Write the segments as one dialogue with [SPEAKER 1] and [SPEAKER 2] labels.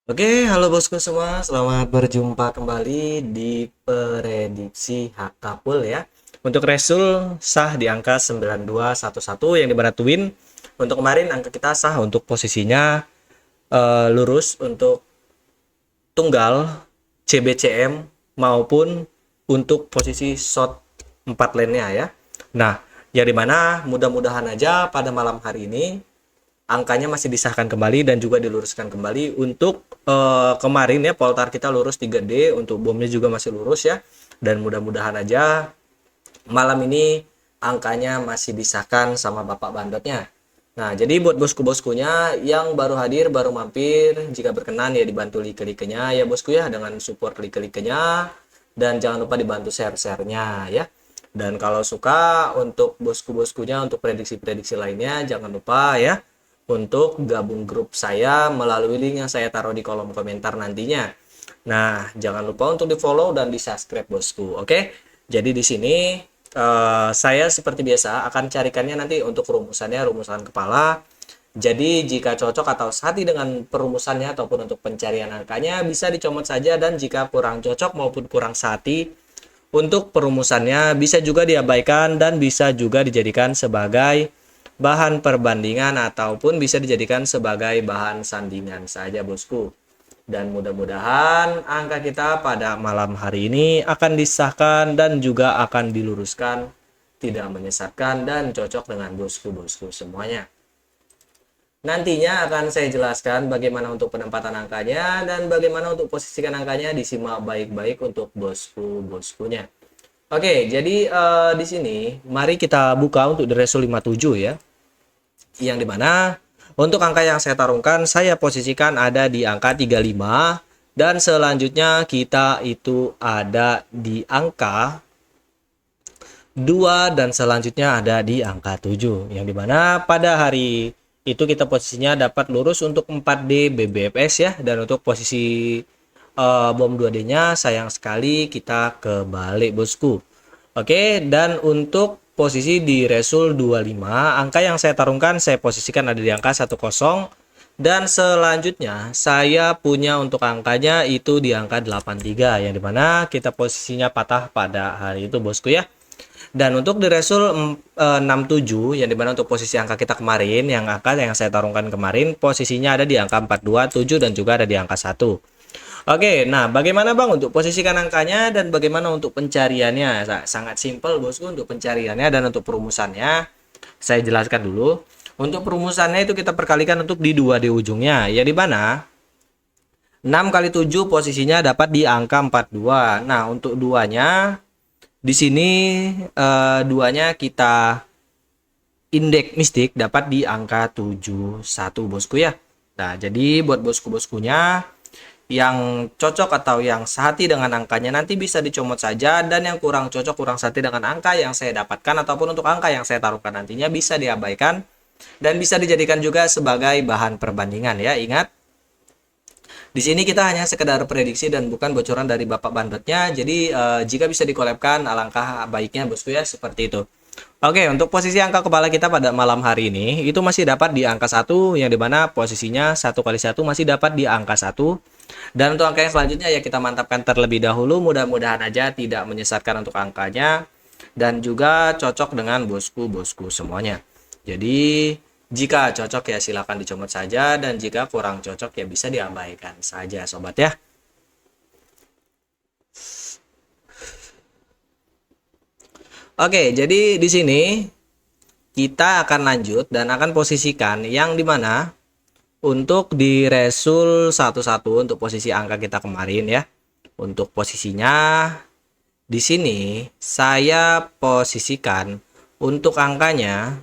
[SPEAKER 1] Oke, halo bosku semua. Selamat berjumpa kembali di prediksi Hakapul ya. Untuk Resul sah di angka 9211 yang dimana Twin. Untuk kemarin angka kita sah untuk posisinya lurus untuk tunggal CBCM maupun untuk posisi short 4 lane-nya ya. Nah, yang dimana mudah-mudahan aja pada malam hari ini angkanya masih disahkan kembali dan juga diluruskan kembali untuk kemarin ya poltar kita lurus 3D untuk bomnya juga masih lurus ya, dan mudah-mudahan aja malam ini angkanya masih disahkan sama Bapak Bandotnya. Nah, jadi buat bosku-boskunya yang baru hadir, baru mampir, jika berkenan ya dibantu like-like-nya ya bosku ya, dengan support like-like-nya, dan jangan lupa dibantu share-share-nya ya. Dan kalau suka untuk bosku-boskunya untuk prediksi-prediksi lainnya jangan lupa ya untuk gabung grup saya melalui link yang saya taruh di kolom komentar nantinya. Nah, jangan lupa untuk di-follow dan di-subscribe bosku. Oke. Jadi di sini saya seperti biasa akan carikannya nanti untuk rumusannya, rumusan kepala. Jadi jika cocok atau sehati dengan perumusannya ataupun untuk pencarian angkanya bisa dicomot saja, dan jika kurang cocok maupun kurang sehati untuk perumusannya bisa juga diabaikan dan bisa juga dijadikan sebagai bahan perbandingan ataupun bisa dijadikan sebagai bahan sandingan saja bosku. Dan mudah-mudahan angka kita pada malam hari ini akan disahkan dan juga akan diluruskan, tidak menyesatkan dan cocok dengan bosku-bosku semuanya. Nantinya akan saya jelaskan bagaimana untuk penempatan angkanya dan bagaimana untuk posisikan angkanya, disimak baik-baik untuk bosku-boskunya. Oke, jadi di sini mari kita buka untuk di Resul 57 ya. Yang dimana untuk angka yang saya tarungkan saya posisikan ada di angka 35, dan selanjutnya kita itu ada di angka 2, dan selanjutnya ada di angka 7 yang dimana pada hari itu kita posisinya dapat lurus untuk 4D BBFS ya, dan untuk posisi bom 2D nya sayang sekali kita kebalik bosku. Oke, dan untuk posisi di Resul 25, angka yang saya tarungkan saya posisikan ada di angka 10, dan selanjutnya saya punya untuk angkanya itu di angka 83 yang dimana kita posisinya patah pada hari itu bosku ya. Dan untuk di Resul 67 yang dimana untuk posisi angka kita kemarin, yang angka yang saya tarungkan kemarin posisinya ada di angka 427 dan juga ada di angka 1. Oke, nah bagaimana Bang untuk posisikan angkanya dan bagaimana untuk pencariannya? Sangat simpel bosku untuk pencariannya dan untuk perumusannya. Saya jelaskan dulu. Untuk perumusannya itu kita perkalikan untuk di 2 di ujungnya. Ya di mana 6 kali 7 posisinya dapat di angka 42. Nah, untuk duanya di sini duanya kita indeks mistik dapat di angka 71 bosku ya. Nah, jadi buat bosku-boskunya yang cocok atau yang sehati dengan angkanya nanti bisa dicomot saja, dan yang kurang cocok kurang sehati dengan angka yang saya dapatkan ataupun untuk angka yang saya taruhkan nantinya bisa diabaikan dan bisa dijadikan juga sebagai bahan perbandingan ya. Ingat, di sini kita hanya sekedar prediksi dan bukan bocoran dari Bapak Bandotnya. Jadi jika bisa dikolabkan alangkah baiknya bosku ya, seperti itu. Oke, untuk posisi angka kepala kita pada malam hari ini itu masih dapat di angka 1, yang dimana posisinya 1 kali 1 masih dapat di angka 1. Dan untuk angka yang selanjutnya ya kita mantapkan terlebih dahulu, mudah-mudahan aja tidak menyesatkan untuk angkanya dan juga cocok dengan bosku-bosku semuanya. Jadi jika cocok ya silakan dicomot saja, dan jika kurang cocok ya bisa diabaikan saja sobat ya. Oke, jadi di sini kita akan lanjut dan akan posisikan yang dimana untuk di Resul 11 untuk posisi angka kita kemarin ya. Untuk posisinya di sini saya posisikan untuk angkanya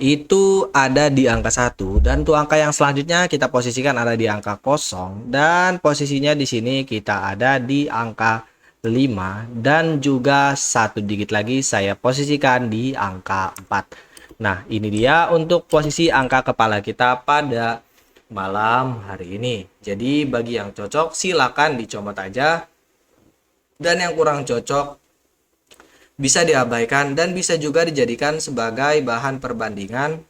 [SPEAKER 1] itu ada di angka 1, dan untuk angka yang selanjutnya kita posisikan ada di angka 0, dan posisinya di sini kita ada di angka 5, dan juga satu digit lagi saya posisikan di angka 4. Nah, ini dia untuk posisi angka kepala kita pada malam hari ini. Jadi bagi yang cocok silakan dicomot aja, dan yang kurang cocok bisa diabaikan dan bisa juga dijadikan sebagai bahan perbandingan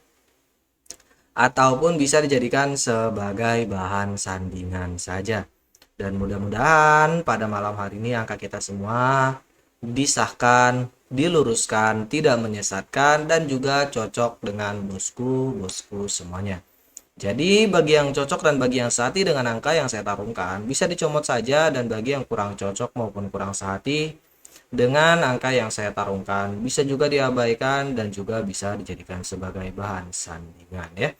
[SPEAKER 1] ataupun bisa dijadikan sebagai bahan sandingan saja. Dan mudah-mudahan pada malam hari ini angka kita semua disahkan, diluruskan, tidak menyesatkan, dan juga cocok dengan bosku-bosku semuanya. Jadi bagi yang cocok dan bagi yang sehati dengan angka yang saya tarungkan, bisa dicomot saja, dan bagi yang kurang cocok maupun kurang sehati dengan angka yang saya tarungkan, bisa juga diabaikan dan juga bisa dijadikan sebagai bahan sandingan ya.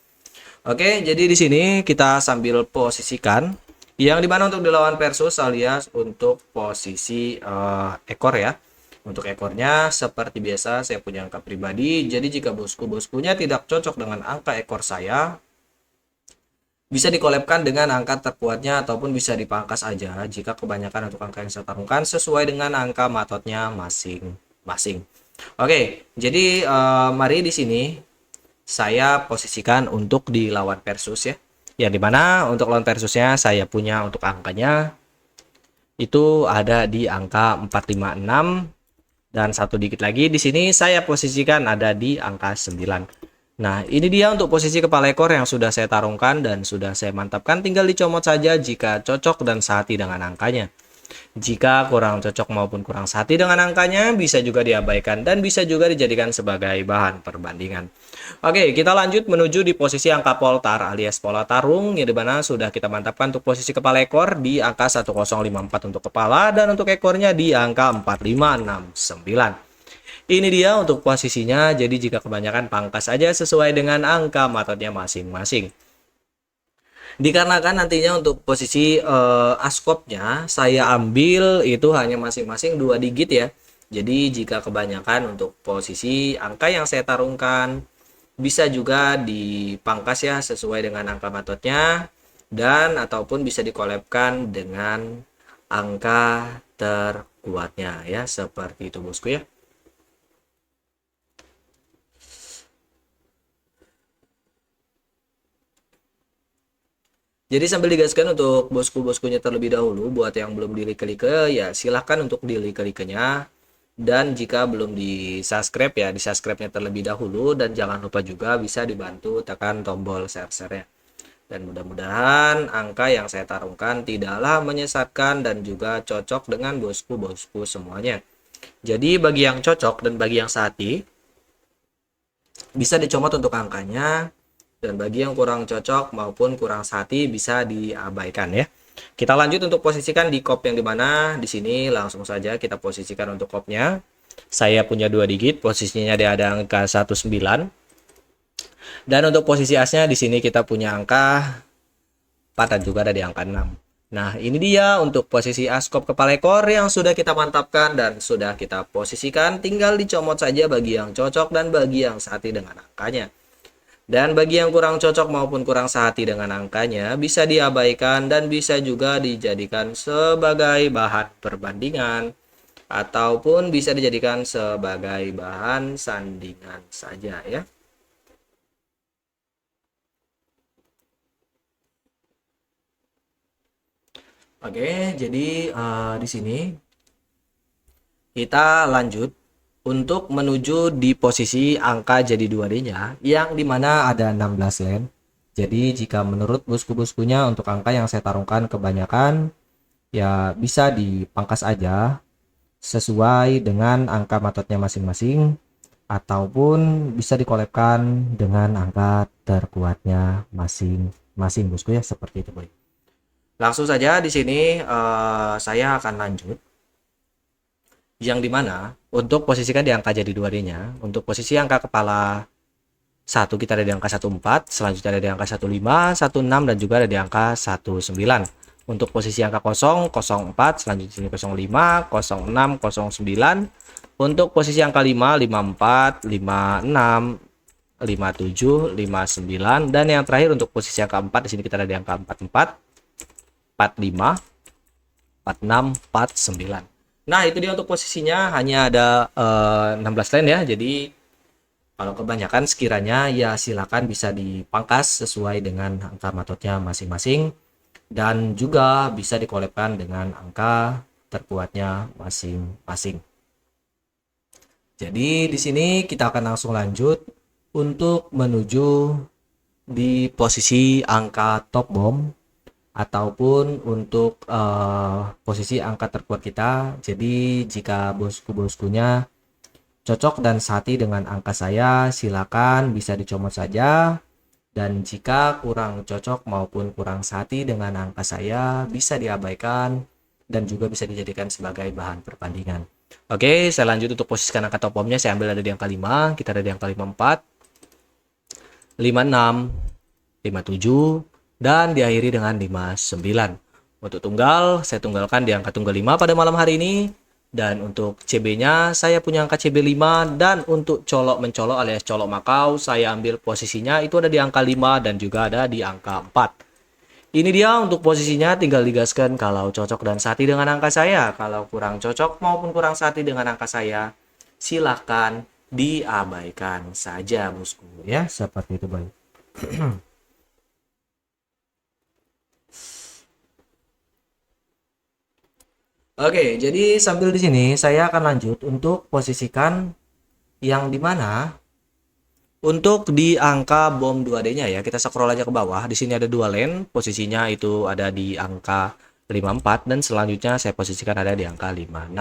[SPEAKER 1] Oke, jadi di sini kita sambil posisikan yang dimana untuk dilawan versus alias untuk posisi ekor ya. Untuk ekornya seperti biasa saya punya angka pribadi. Jadi jika bosku-boskunya tidak cocok dengan angka ekor saya, bisa dikolabkan dengan angka terkuatnya ataupun bisa dipangkas aja jika kebanyakan untuk angka yang saya tarungkan sesuai dengan angka matotnya masing-masing. Oke, jadi mari di sini saya posisikan untuk di lawan versus ya. Yang dimana untuk lawan versusnya saya punya untuk angkanya itu ada di angka 456 dan satu dikit lagi di sini saya posisikan ada di angka 9. Nah, ini dia untuk posisi kepala ekor yang sudah saya tarungkan dan sudah saya mantapkan. Tinggal dicomot saja jika cocok dan sehati dengan angkanya. Jika kurang cocok maupun kurang sehati dengan angkanya, bisa juga diabaikan dan bisa juga dijadikan sebagai bahan perbandingan. Oke, kita lanjut menuju di posisi angka poltar alias pola tarung, yang dimana sudah kita mantapkan untuk posisi kepala ekor di angka 1054 untuk kepala dan untuk ekornya di angka 4569. Ini dia untuk posisinya, jadi jika kebanyakan pangkas saja sesuai dengan angka matotnya masing-masing. Dikarenakan nantinya untuk posisi askopnya saya ambil itu hanya masing-masing 2 digit ya. Jadi jika kebanyakan untuk posisi angka yang saya tarungkan bisa juga dipangkas ya sesuai dengan angka matotnya dan ataupun bisa dikolabkan dengan angka terkuatnya ya, seperti itu bosku ya. Jadi sambil digaskan untuk bosku-boskunya terlebih dahulu, buat yang belum di-like ya silahkan untuk di-like-nya. Dan jika belum di-subscribe ya di-subscribe-nya terlebih dahulu, dan jangan lupa juga bisa dibantu tekan tombol share-nya. Dan mudah-mudahan angka yang saya tarungkan tidaklah menyesatkan dan juga cocok dengan bosku-bosku semuanya. Jadi bagi yang cocok dan bagi yang sehati bisa dicomot untuk angkanya. Dan bagi yang kurang cocok maupun kurang sehati bisa diabaikan ya. Kita lanjut untuk posisikan di kop yang dimana di sini langsung saja kita posisikan untuk kopnya. Saya punya 2 digit, posisinya dia ada angka 19. Dan untuk posisi asnya di sini kita punya angka 4 dan juga ada di angka 6. Nah, ini dia untuk posisi askop kepala ekor yang sudah kita mantapkan dan sudah kita posisikan. Tinggal dicomot saja bagi yang cocok dan bagi yang sehati dengan angkanya. Dan bagi yang kurang cocok maupun kurang sehati dengan angkanya, bisa diabaikan dan bisa juga dijadikan sebagai bahan perbandingan ataupun bisa dijadikan sebagai bahan sandingan saja ya. Oke, jadi di sini kita lanjut untuk menuju di posisi angka jadi 2D-nya yang dimana ada 16 len. Jadi jika menurut bosku-boskunya untuk angka yang saya tarungkan kebanyakan ya bisa dipangkas aja sesuai dengan angka matotnya masing-masing ataupun bisa dikolabkan dengan angka terkuatnya masing-masing bosku ya, seperti itu boy. Langsung saja di sini saya akan lanjut yang dimana untuk posisikan di angka jadi 2D-nya, untuk posisi angka kepala 1 kita ada di angka 14, selanjutnya ada di angka 15, 16 dan juga ada di angka 19. Untuk posisi angka 0, 04, selanjutnya sini 05, 06, 09. Untuk posisi angka 5, 54, 56, 57, 59 dan yang terakhir untuk posisi angka 4 di sini kita ada di angka 44, 45, 46, 49. Nah, itu dia untuk posisinya hanya ada 16 line ya. Jadi kalau kebanyakan sekiranya ya silakan bisa dipangkas sesuai dengan angka matotnya masing-masing dan juga bisa dikolabkan dengan angka terkuatnya masing-masing. Jadi di sini kita akan langsung lanjut untuk menuju di posisi angka top bom ataupun untuk posisi angka terkuat kita. Jadi jika bosku-boskunya cocok dan sehati dengan angka saya, silakan bisa dicomot saja. Dan jika kurang cocok maupun kurang sehati dengan angka saya, bisa diabaikan dan juga bisa dijadikan sebagai bahan perbandingan. Oke, saya lanjut untuk posisikan angka top bomnya. Saya ambil ada di angka 5, kita ada di angka 54, 56, 57, dan diakhiri dengan 59. Untuk tunggal, saya tunggalkan di angka tunggal 5 pada malam hari ini. Dan untuk CB-nya, saya punya angka CB5. Dan untuk colok mencolok alias colok Makau, saya ambil posisinya itu ada di angka 5 dan juga ada di angka 4. Ini dia untuk posisinya, tinggal digaskan kalau cocok dan sehati dengan angka saya. Kalau kurang cocok maupun kurang sehati dengan angka saya, silakan diabaikan saja, bosku. Ya, seperti itu, Bang. Oke, jadi sambil di sini saya akan lanjut untuk posisikan yang dimana untuk di angka bom 2D-nya ya. Kita scroll aja ke bawah. Di sini ada dua lane, posisinya itu ada di angka 54 dan selanjutnya saya posisikan ada di angka 56.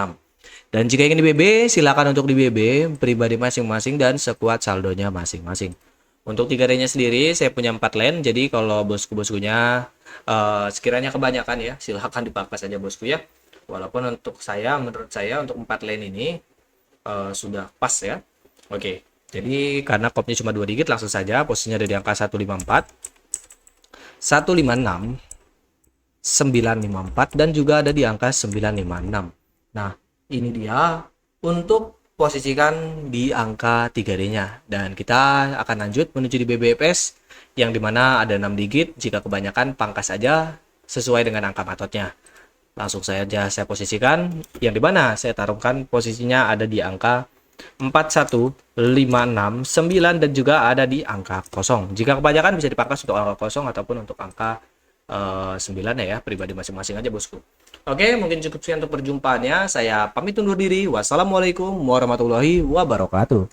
[SPEAKER 1] Dan jika ingin di BB, silakan untuk di BB pribadi masing-masing dan sekuat saldonya masing-masing. Untuk 3D-nya sendiri saya punya 4 lane, jadi kalau bosku-boskunya sekiranya kebanyakan ya, silakan dipangkas saja bosku ya. Walaupun untuk saya, menurut saya untuk 4 lane ini sudah pas ya. Oke, jadi karena kopnya cuma 2 digit, langsung saja posisinya ada di angka 154, 156, 954 dan juga ada di angka 956. Nah, ini dia untuk posisikan di angka 3D-nya. Dan kita akan lanjut menuju di BBFS yang dimana ada 6 digit. Jika kebanyakan pangkas saja sesuai dengan angka matotnya. Langsung saja saya posisikan yang dimana saya taruhkan posisinya ada di angka 41569 dan juga ada di angka 0. Jika kebanyakan bisa dipangkas untuk angka 0 ataupun untuk angka 9 ya, pribadi masing-masing aja bosku. Oke, mungkin cukup sekian untuk perjumpaannya. Saya pamit undur diri. Wassalamualaikum warahmatullahi wabarakatuh.